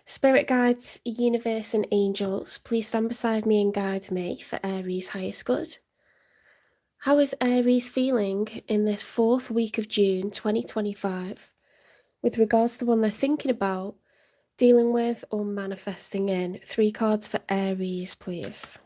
Spirit guides, universe, and angels, please stand beside me and guide me for Aries' highest good. How is Aries feeling in this 4th week of June 2025 with regards to the one they're thinking about, dealing with, or manifesting in? 3 cards for Aries, please.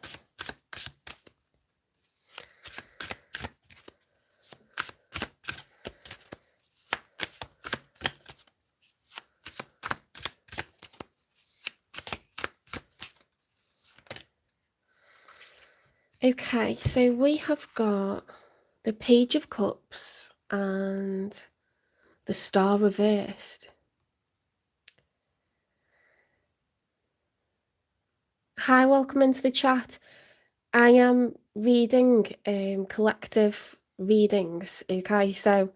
Okay, so we have got the Page of Cups and the Star reversed. Hi, welcome into the chat. I am reading collective readings, okay? So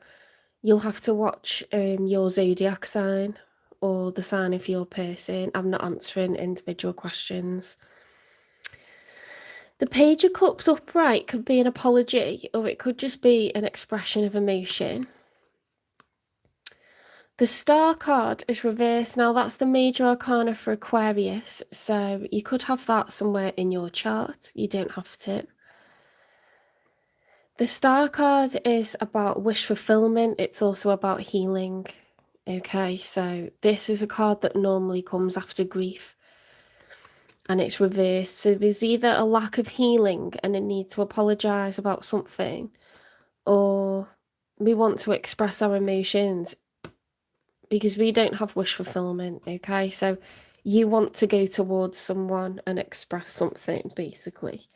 you'll have to watch your zodiac sign or the sign of your person. I'm not answering individual questions. The Page of Cups upright could be an apology, or it could just be an expression of emotion. The Star card is reversed. Now, that's the major arcana for Aquarius, so you could have that somewhere in your chart. You don't have to. The Star card is about wish fulfillment. It's also about healing. Okay, so this is a card that normally comes after grief, and it's reversed. So there's either a lack of healing and a need to apologize about something, or we want to express our emotions because we don't have wish fulfillment. Okay, so you want to go towards someone and express something, basically.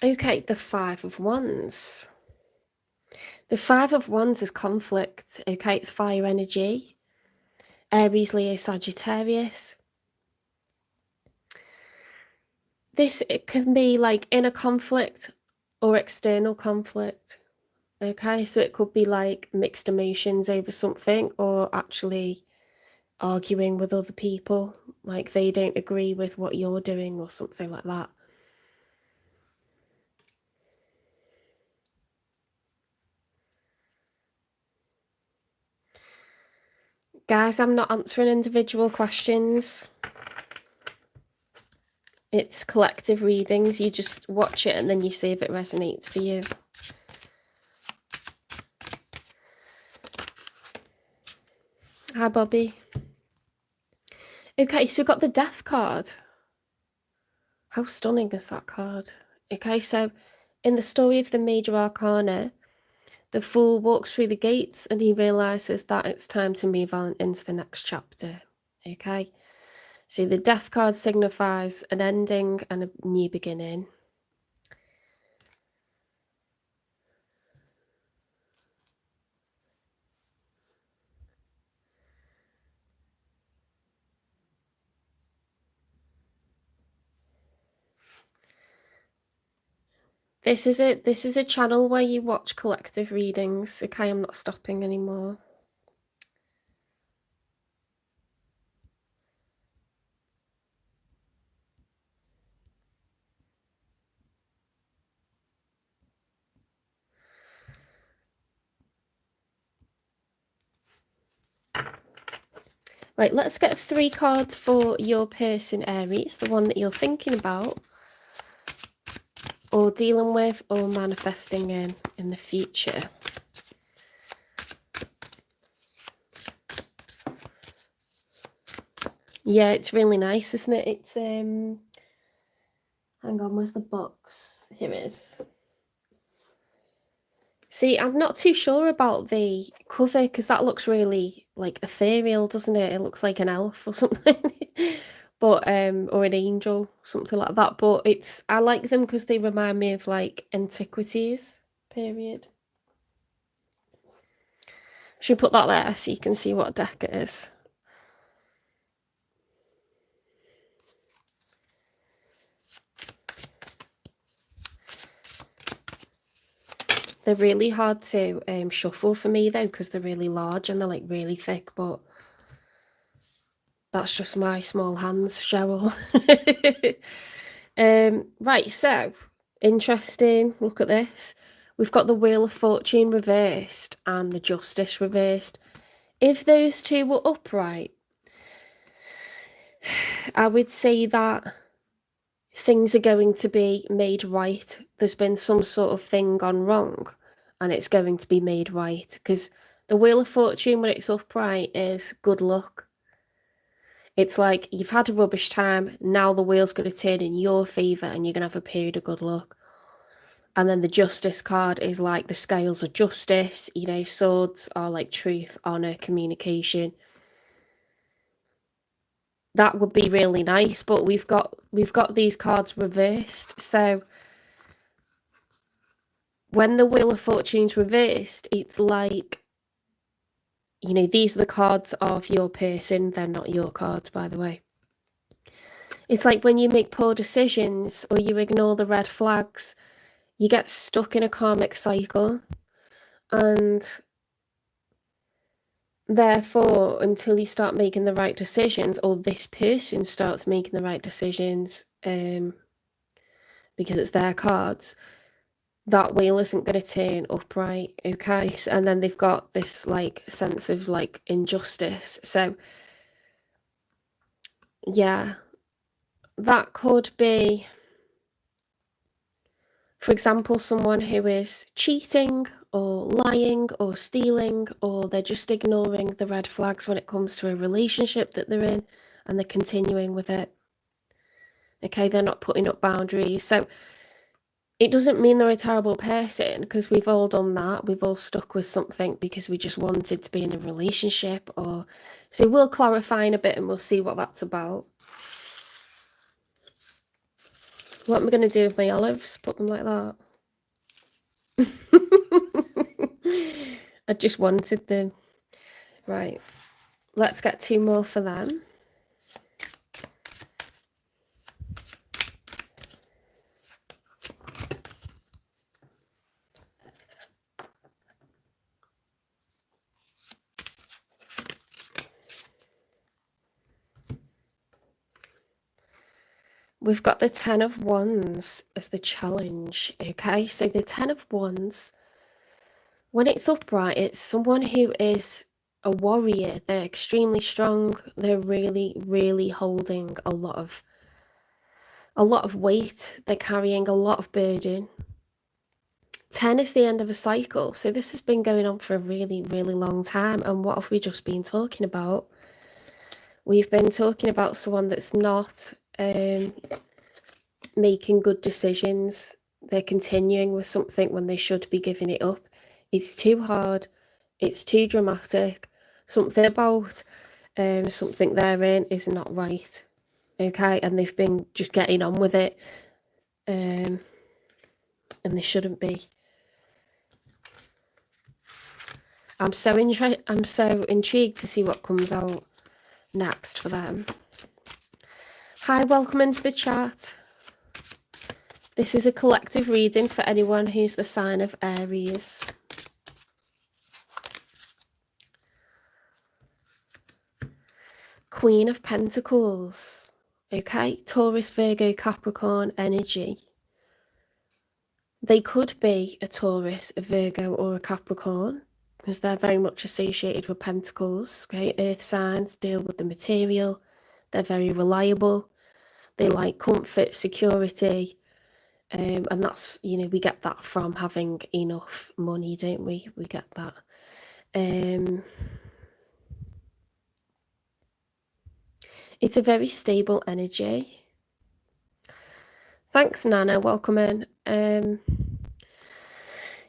Okay, the Five of Wands. The Five of Wands is conflict, okay? It's fire energy. Aries, Leo, Sagittarius. It can be like inner conflict or external conflict, okay? So it could be like mixed emotions over something, or actually arguing with other people, like they don't agree with what you're doing or something like that. Guys, I'm not answering individual questions. It's collective readings. You just watch it and then you see if it resonates for you. Hi, Bobby. Okay, so we've got the Death card. How stunning is that card? Okay, so in the story of the Major Arcana, the Fool walks through the gates and he realizes that it's time to move on into the next chapter. Okay, so the Death card signifies an ending and a new beginning. This is a channel where you watch collective readings. Okay, I'm not stopping anymore. Right, let's get 3 cards for your person, Aries, the one that you're thinking about, or dealing with, or manifesting in the future. Yeah, it's really nice, isn't it? It's hang on, where's the box? Here it is. See, I'm not too sure about the cover because that looks really like ethereal, doesn't it? It looks like an elf or something. but or an angel, something like that. But I like them because they remind me of like antiquities period. Should put that there so you can see what deck it is. They're really hard to shuffle for me though, because they're really large and they're like really thick, but that's just my small hands, Cheryl. Right, so interesting. Look at this. We've got the Wheel of Fortune reversed and the Justice reversed. If those two were upright, I would say that things are going to be made right. There's been some sort of thing gone wrong and it's going to be made right, because the Wheel of Fortune, when it's upright, is good luck. It's like you've had a rubbish time, now the wheel's going to turn in your favour and you're going to have a period of good luck. And then the Justice card is like the scales of justice, you know, swords are like truth, honour, communication. That would be really nice, but we've got these cards reversed. So when the Wheel of Fortune's reversed, it's like, you know, these are the cards of your person. They're not your cards, by the way. It's like when you make poor decisions or you ignore the red flags, you get stuck in a karmic cycle. And therefore, until you start making the right decisions, or this person starts making the right decisions, because it's their cards, that wheel isn't going to turn upright, okay? And then they've got this like sense of like injustice. So yeah, that could be, for example, someone who is cheating or lying or stealing, or they're just ignoring the red flags when it comes to a relationship that they're in and they're continuing with it. Okay, they're not putting up boundaries. So it doesn't mean they're a terrible person, because we've all done that. We've all stuck with something because we just wanted to be in a relationship. Or so we'll clarify in a bit and we'll see what that's about. What am I going to do with my olives? Put them like that? I just wanted them. Right. Let's get 2 more for them. We've got the 10 of Wands as the challenge, okay? So the 10 of Wands, when it's upright, it's someone who is a warrior. They're extremely strong. They're really, really holding a lot of weight. They're carrying a lot of burden. 10 is the end of a cycle. So this has been going on for a really, really long time. And what have we just been talking about? We've been talking about someone that's not making good decisions. They're continuing with something when they should be giving it up. It's too hard. It's too dramatic. Something about something they're in is not right. Okay, and they've been just getting on with it, and they shouldn't be. I'm so intrigued to see what comes out next for them. Hi, welcome into the chat. This is a collective reading for anyone who's the sign of Aries. Queen of Pentacles. Okay, Taurus, Virgo, Capricorn energy. They could be a Taurus, a Virgo, or a Capricorn, because they're very much associated with Pentacles. Okay, earth signs deal with the material. They're very reliable. They like comfort, security. And that's, you know, we get that from having enough money, don't we? We get that. It's a very stable energy. Thanks, Nana. Welcome in.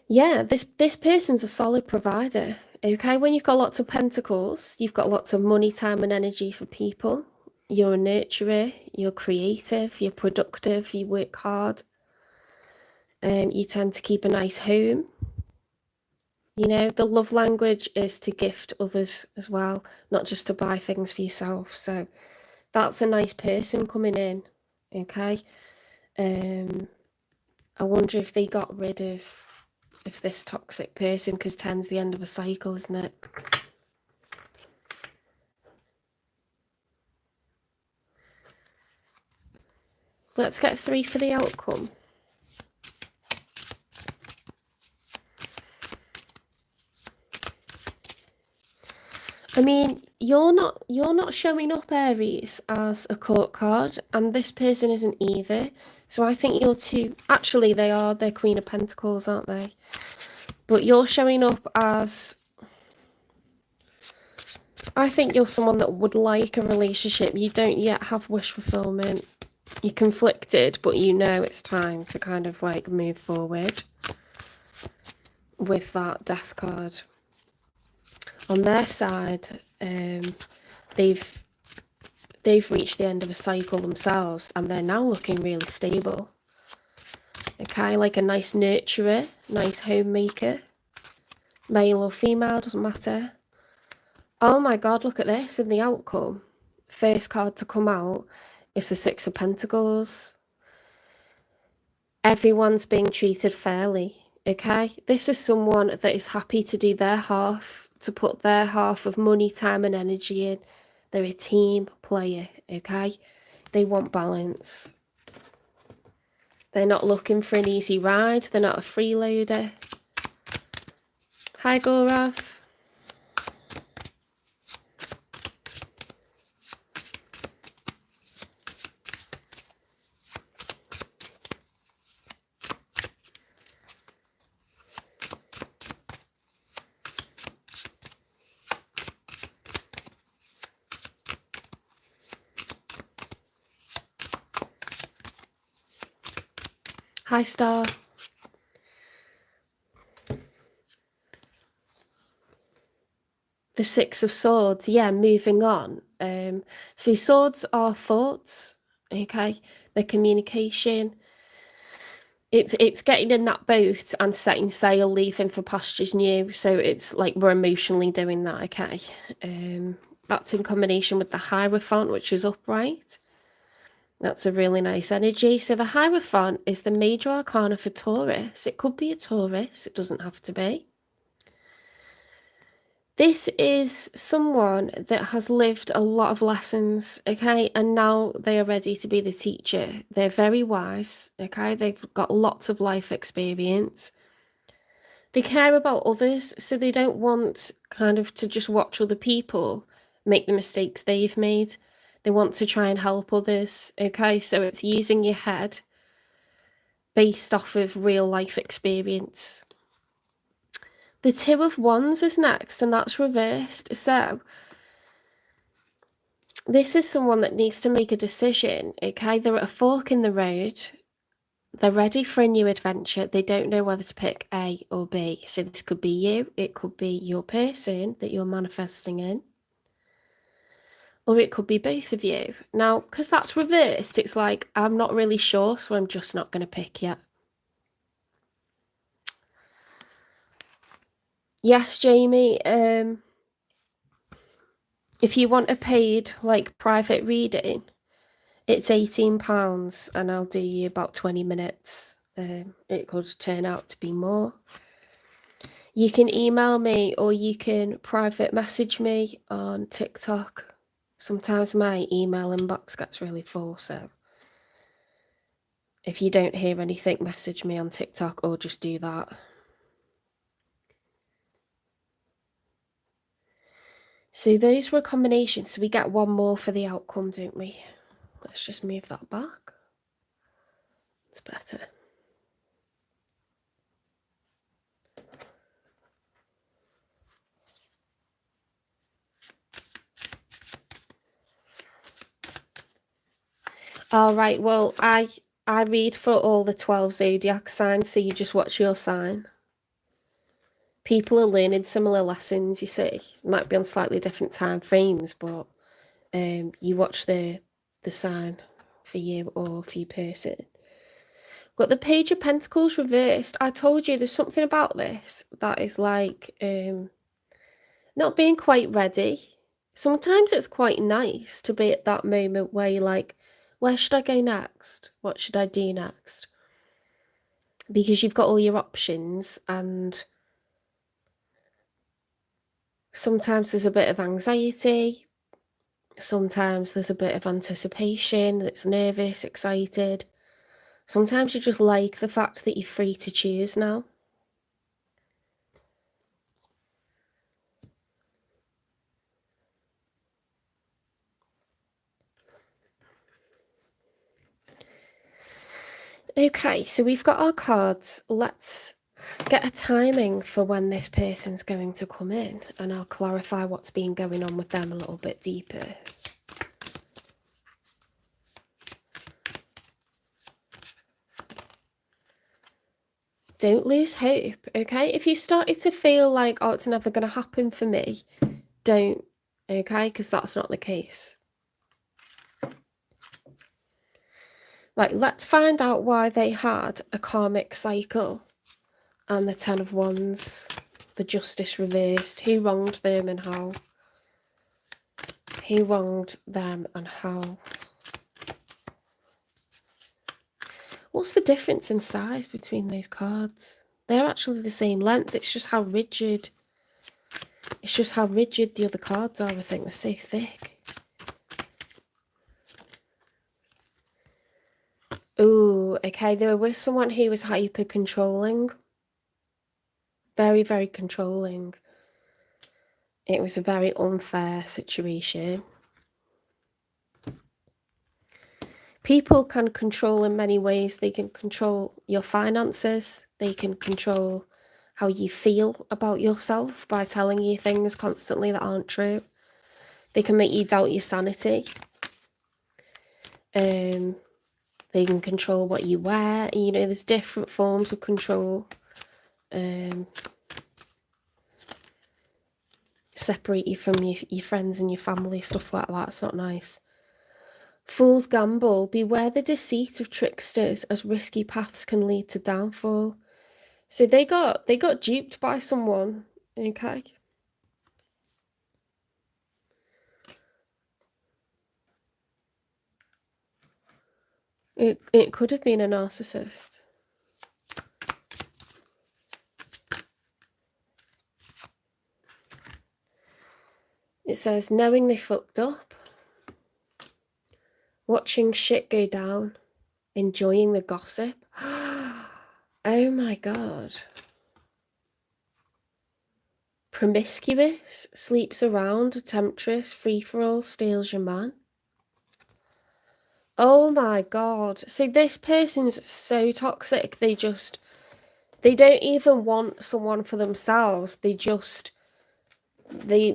Yeah, this person's a solid provider. Okay, when you've got lots of pentacles, you've got lots of money, time, and energy for people. You're a nurturer, you're creative, you're productive, you work hard. You tend to keep a nice home. You know, the love language is to gift others as well, not just to buy things for yourself. So that's a nice person coming in, okay? I wonder if they got rid of this toxic person, because 10's the end of a cycle, isn't it? Let's get 3 for the outcome. I mean, you're not showing up, Aries, as a court card, and this person isn't either. So I think you're two. Actually, they're Queen of Pentacles, aren't they? But you're showing up as, I think you're someone that would like a relationship. You don't yet have wish fulfillment. You're conflicted, but you know it's time to kind of like move forward with that Death card. On their side, they've reached the end of a cycle themselves, and they're now looking really stable. Okay, like a nice nurturer, nice homemaker, male or female, doesn't matter. Oh my God, look at this in the outcome. First card to come out is the Six of Pentacles. Everyone's being treated fairly, okay? This is someone that is happy to do their half, to put their half of money, time and energy in. They're a team player, okay? They want balance. They're not looking for an easy ride. They're not a freeloader. Hi, Gaurav. Hi, Star. The Six of Swords, yeah, moving on. So swords are thoughts, okay? They're communication. It's getting in that boat and setting sail, leaving for pastures new. So it's like we're emotionally doing that, okay? That's in combination with the Hierophant, which is upright. That's a really nice energy. So the Hierophant is the major arcana for Taurus. It could be a Taurus, it doesn't have to be. This is someone that has lived a lot of lessons, okay, and now they are ready to be the teacher. They're very wise, okay, they've got lots of life experience. They care about others, so they don't want kind of to just watch other people make the mistakes they've made. They want to try and help others, okay, so it's using your head based off of real life experience. The Two of Wands is next, and that's reversed. So this is someone that needs to make a decision, okay? They're at a fork in the road. They're ready for a new adventure. They don't know whether to pick A or B. So this could be you. It could be your person that you're manifesting in. Or it could be both of you. Now, because that's reversed, it's like, I'm not really sure, so I'm just not going to pick yet. Yes, Jamie, if you want a paid, like, private reading, it's £18 and I'll do you about 20 minutes. It could turn out to be more. You can email me or you can private message me on TikTok. Sometimes my email inbox gets really full, so if you don't hear anything, message me on TikTok or just do that. So those were combinations. So we get one more for the outcome, don't we? Let's just move that back. It's better. All right, well, I read for all the 12 zodiac signs, so you just watch your sign. People are learning similar lessons, you see. Might be on slightly different time frames, but you watch the sign for you or for your person. Got the Page of Pentacles reversed. I told you there's something about this that is like not being quite ready. Sometimes it's quite nice to be at that moment where you're like, where should I go next? What should I do next? Because you've got all your options, and sometimes there's a bit of anxiety. Sometimes there's a bit of anticipation, it's nervous, excited. Sometimes you just like the fact that you're free to choose now. Okay, so we've got our cards. Let's get a timing for when this person's going to come in, and I'll clarify what's been going on with them a little bit deeper. Don't lose hope, okay? If you started to feel like, oh, it's never going to happen for me, don't, okay? Because that's not the case. Right, let's find out why they had a karmic cycle and the Ten of Wands, the Justice reversed. Who wronged them and how? Who wronged them and how? What's the difference in size between those cards? They're actually the same length. It's just how rigid. It's just how rigid the other cards are. I think they're so thick. Ooh, okay. They were with someone who was hyper controlling. Very, very controlling. It was a very unfair situation. People can control in many ways. They can control your finances. They can control how you feel about yourself by telling you things constantly that aren't true. They can make you doubt your sanity. They can control what you wear. You know, there's different forms of control. Separate you from your friends and your family, stuff like that. It's not nice. Fool's gamble. Beware the deceit of tricksters, as risky paths can lead to downfall. So they got duped by someone, okay? It could have been a narcissist. It says, knowing they fucked up, watching shit go down, enjoying the gossip. Oh my god. Promiscuous, sleeps around, temptress, free-for-all, steals your man. Oh my god. So this person's so toxic. They don't even want someone for themselves. They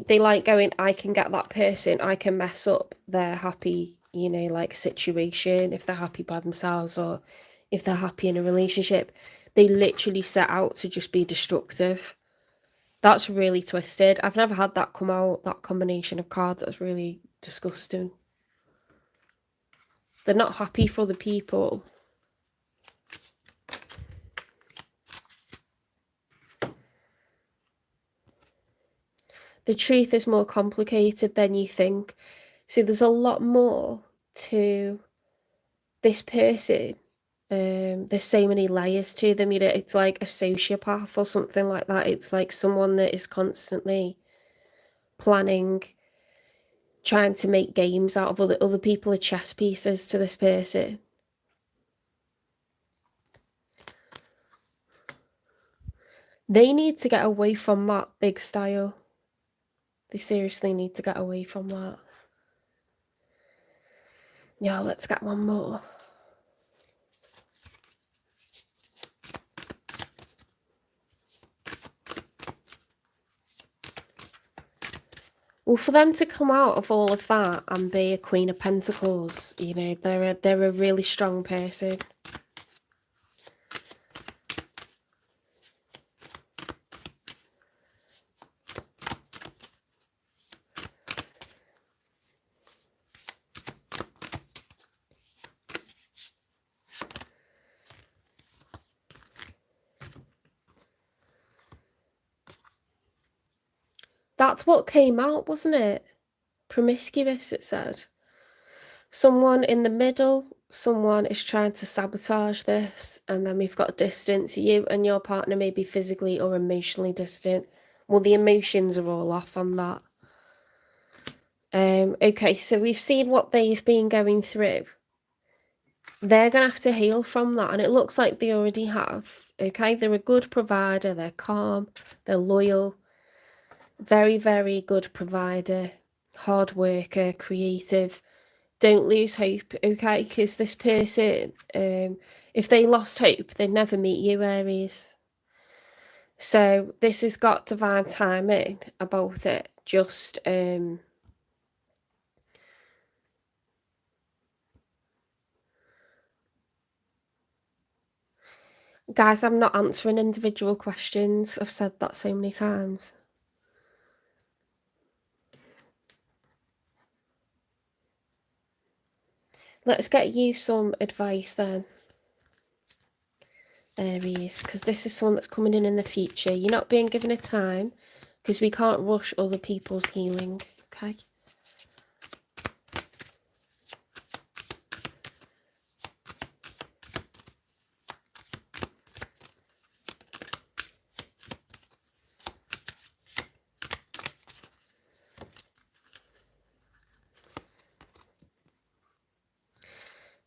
like going, I can get that person, I can mess up their happy, you know, like situation, if they're happy by themselves or if they're happy in a relationship. They literally set out to just be destructive. That's really twisted. I've never had that come out, that combination of cards. That's really disgusting. They're not happy for the people. The truth is more complicated than you think. So there's a lot more to this person. There's so many layers to them. You know, it's like a sociopath or something like that. It's like someone that is constantly planning, trying to make games out of other people, are chess pieces to this person. They need to get away from that big style. They seriously need to get away from that. Yeah, let's get one more. Well, for them to come out of all of that and be a Queen of Pentacles, you know, they're a really strong person. That's what came out, wasn't it? Promiscuous, it said. Someone in the middle, someone is trying to sabotage this, and then we've got distance. You and your partner may be physically or emotionally distant. Well, the emotions are all off on that. Okay, so we've seen what they've been going through. They're going to have to heal from that, and it looks like they already have. Okay, they're a good provider, they're calm, they're loyal, very, very good provider, hard worker, creative. Don't lose hope, okay? Because this person, if they lost hope, they'd never meet you, Aries. So this has got divine timing about it. Just, guys, I'm not answering individual questions. I've said that so many times. Let's get you some advice then, Aries, because this is someone that's coming in the future. You're not being given a time because we can't rush other people's healing, okay?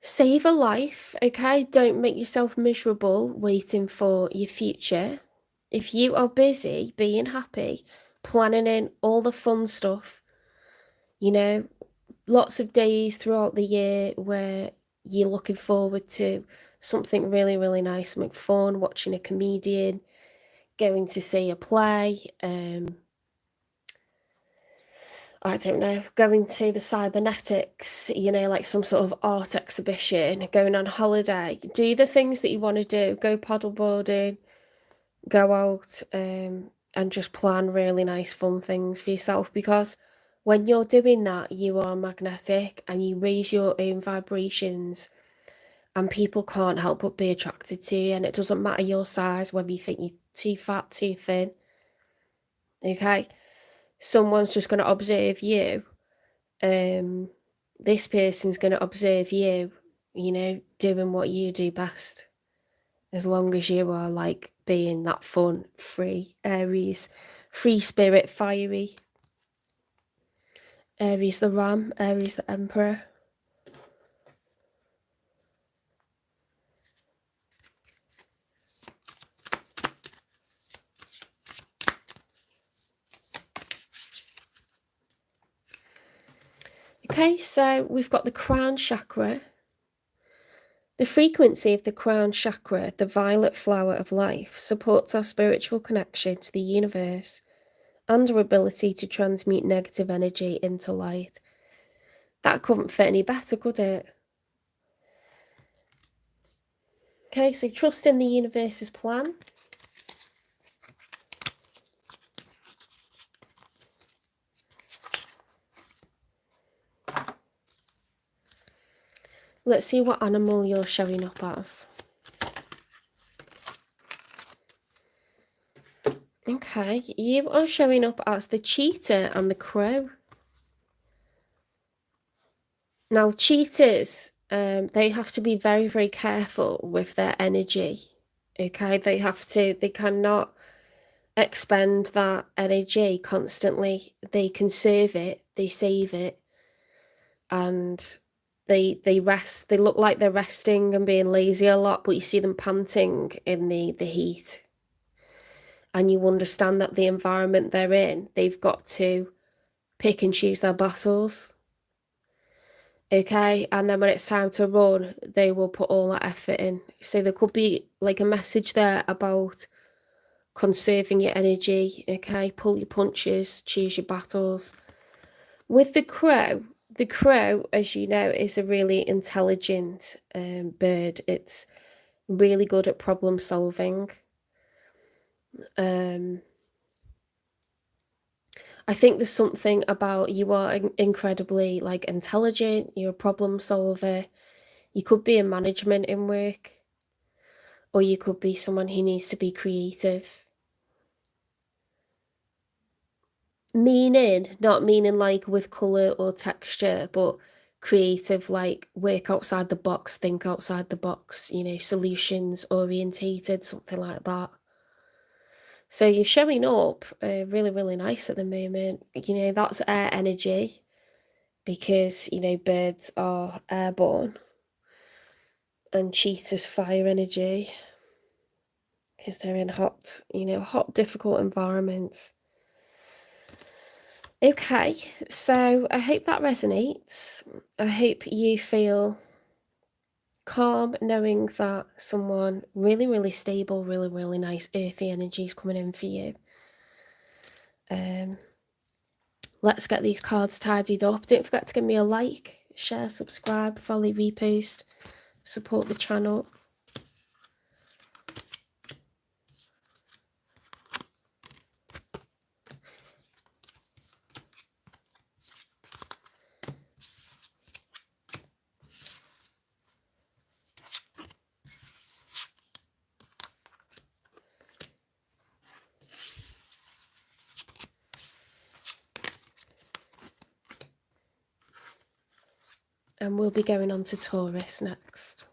Save a life, okay? Don't make yourself miserable waiting for your future. If you are busy being happy, planning in all the fun stuff, you know, lots of days throughout the year where you're looking forward to something really, really nice, something fun, watching a comedian, going to see a play, I don't know, going to the cybernetics, you know, like some sort of art exhibition, going on holiday. Do the things that you want to do. Go paddleboarding, go out, and just plan really nice, fun things for yourself, because when you're doing that, you are magnetic and you raise your own vibrations, and people can't help but be attracted to you. And it doesn't matter your size, whether you think you're too fat, too thin. Okay? Someone's just going to observe you. This person's going to observe you, you know, doing what you do best, as long as you are like being that fun, free Aries, free spirit, fiery. Aries the ram, Aries the emperor. Okay, so we've got the crown chakra. The frequency of the crown chakra, the violet flower of life, supports our spiritual connection to the universe and our ability to transmute negative energy into light. That couldn't fit any better, could it? Okay, so trust in the universe's plan. Let's see what animal you're showing up as. Okay, you are showing up as the cheetah and the crow. Now, cheetahs, they have to be very, very careful with their energy. Okay, they cannot expend that energy constantly. They conserve it, they save it, and they rest. They look like they're resting and being lazy a lot, but you see them panting in the heat. And you understand that the environment they're in, they've got to pick and choose their battles. Okay, and then when it's time to run, they will put all that effort in. So there could be like a message there about conserving your energy. Okay, pull your punches, choose your battles. With the crow, as you know, is a really intelligent bird. It's really good at problem solving. I think there's something about you are incredibly like intelligent, you're a problem solver. You could be in management in work, or you could be someone who needs to be creative. meaning, not meaning like with colour or texture, but creative, like work outside the box, think outside the box, you know, solutions orientated, something like that. So you're showing up really, really nice at the moment. You know, that's air energy because, you know, birds are airborne, and cheetah's fire energy because they're in hot, you know, hot, difficult environments. Okay, so I hope that resonates. I hope you feel calm knowing that someone really, really stable, really, really nice earthy energy is coming in for you. Let's get these cards tidied up. Don't forget to give me a like, share, subscribe, follow, repost, support the channel. And we'll be going on to Taurus next.